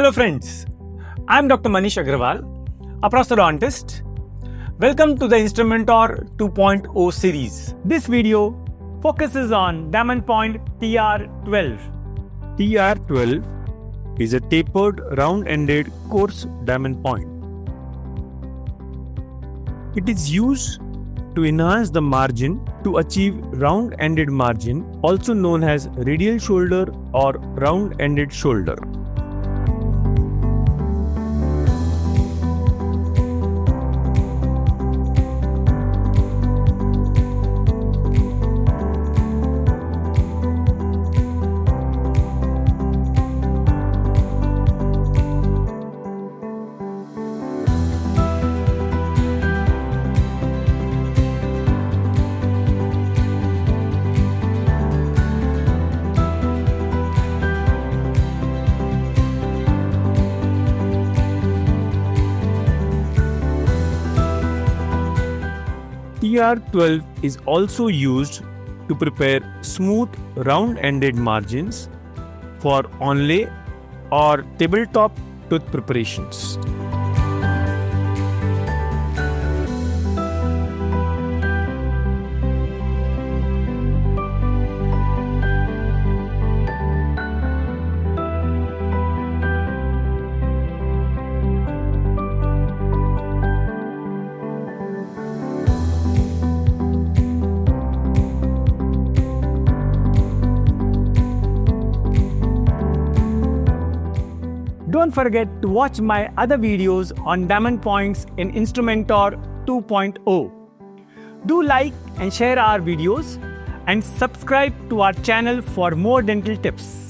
Hello friends, I am Dr. Manish Agrawal, a prosthodontist. Welcome to the Instrumentor 2.0 series. This video focuses on diamond point TR-12. TR-12 is a tapered, round-ended, coarse diamond point. It is used to enhance the margin to achieve round-ended margin, also known as radial shoulder or round-ended shoulder. TR-12 is also used to prepare smooth round-ended margins for onlay or tabletop tooth preparations. Don't forget to watch my other videos on diamond points in Instrumentor 2.0. Do like and share our videos and subscribe to our channel for more dental tips.